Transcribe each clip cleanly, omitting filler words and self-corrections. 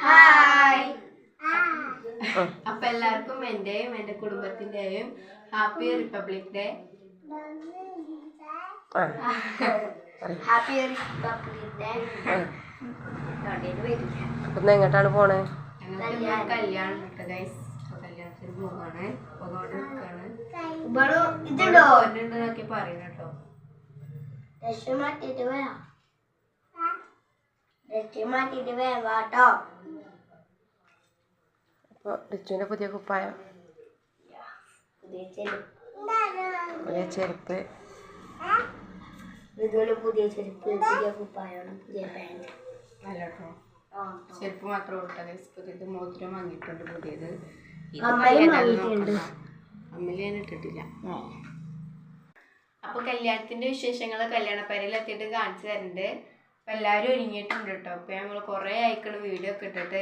Hi. അപ്പൊ എല്ലാവർക്കും എന്റെയും എന്റെ കുടുംബത്തിന്റെയും happy republic day. Happy republic day. അപ്പൊ എങ്ങോട്ടാണ് പോണേ? കല്യാണം കല്യാണത്തിന് പോകാണ്. ഇതുണ്ടോക്കെ പറയുന്ന കേട്ടോ. അപ്പൊ റിച്ചുവിന്റെ പുതിയ കുപ്പായം, പുതിയ ചെരുപ്പ്, പുതിയ ചെരുപ്പ്, പുതിയ കുപ്പായാണ്, പുതിയ പാൻറ്. അല്ല കേട്ടോ, ചെരുപ്പ് മാത്രം കൊടുത്തത്. പുതിയത് മോതിരം വാങ്ങിയിട്ടുണ്ട്. പുതിയത് അമ്മല് ഞാൻ ഇട്ടിട്ടില്ല. അപ്പൊ കല്യാണത്തിന്റെ വിശേഷങ്ങൾ കല്യാണപ്പരയിൽ എത്തിയിട്ട് കാണിച്ചു തരുന്നുണ്ട്. അപ്പൊ എല്ലാവരും ഒരുങ്ങിയിട്ടുണ്ട് കേട്ടോ. അപ്പൊ ഞങ്ങൾ കുറെ ആയിക്കണ് വീഡിയോ ഒക്കെ ഇട്ടിട്ട്.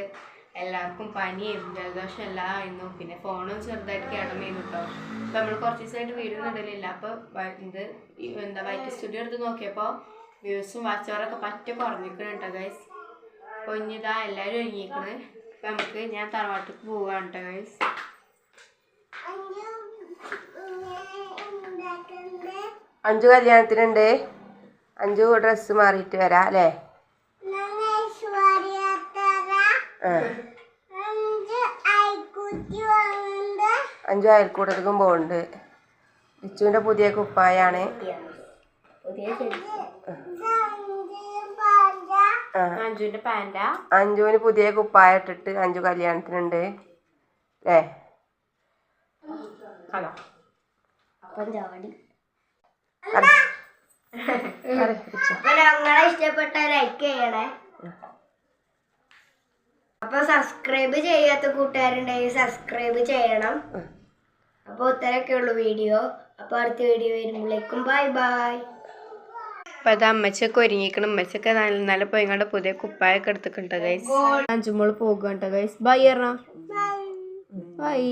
എല്ലാവർക്കും പനിയും ജലദോഷം എല്ലാം ആയിരുന്നു. പിന്നെ ഫോണും ചെറുതായിട്ട് കേടമായിരുന്നു കേട്ടോ. അപ്പൊ നമ്മൾ കുറച്ച് ദിവസമായിട്ട് വീഡിയോ ഒന്നും ഇടലില്ല. അപ്പൊ വൈറ്റ് സ്റ്റുഡിയോ എടുത്ത് നോക്കിയപ്പോ വ്യൂസും വാച്ചവറൊക്കെ പറ്റ കുറഞ്ഞിരിക്കണം കേട്ടോ ഗൈസ്. അപ്പൊ ഇനിതാ എല്ലാവരും ഒരുങ്ങിയിരിക്കണ്. അപ്പൊ നമുക്ക് ഞാൻ തറവാട്ടിക്ക് പോവാണ് കേട്ടോ ഗൈസ്. അഞ്ചു കല്യാണത്തിനുണ്ട്. അഞ്ചു ഡ്രസ്സ് മാറിയിട്ട് വരാം അല്ലേ? അഞ്ചു അയൽക്കൂട്ടത്തിലും പോകുന്നുണ്ട്. റിച്ചുവിന്റെ പുതിയ കുപ്പായാണ്. അഞ്ചുവിന്റെ പാൻറ്റാ. അഞ്ചുവിന് പുതിയ കുപ്പായ ഇട്ടിട്ട് അഞ്ചു കല്യാണത്തിനുണ്ട് അല്ലേ? ഞങ്ങളെ ഇഷ്ടപ്പെട്ട ലൈക്ക് ചെയ്യണേ. അപ്പൊ സബ്സ്ക്രൈബ് ചെയ്യാത്ത കൂട്ടുകാരുണ്ടെങ്കിൽ സബ്സ്ക്രൈബ് ചെയ്യണം. അപ്പൊ ഇത്രയൊക്കെ ഉള്ളു വീഡിയോ. അപ്പൊ അടുത്ത വീഡിയോ വരുമ്പോഴേക്കും ബൈ ബൈ. അപ്പൊ അത് അമ്മച്ചൊക്കെ ഒരുങ്ങിക്കണം. അമ്മച്ചൊക്കെ നല്ല പോയിങ്ങാണ്ട് പുതിയ കുപ്പായൊക്കെ എടുത്തിട്ടുണ്ട് ഗൈസ്. അഞ്ചുമോള് പോകുന്നുണ്ട് ഗൈസ്. ബൈ. ബൈ.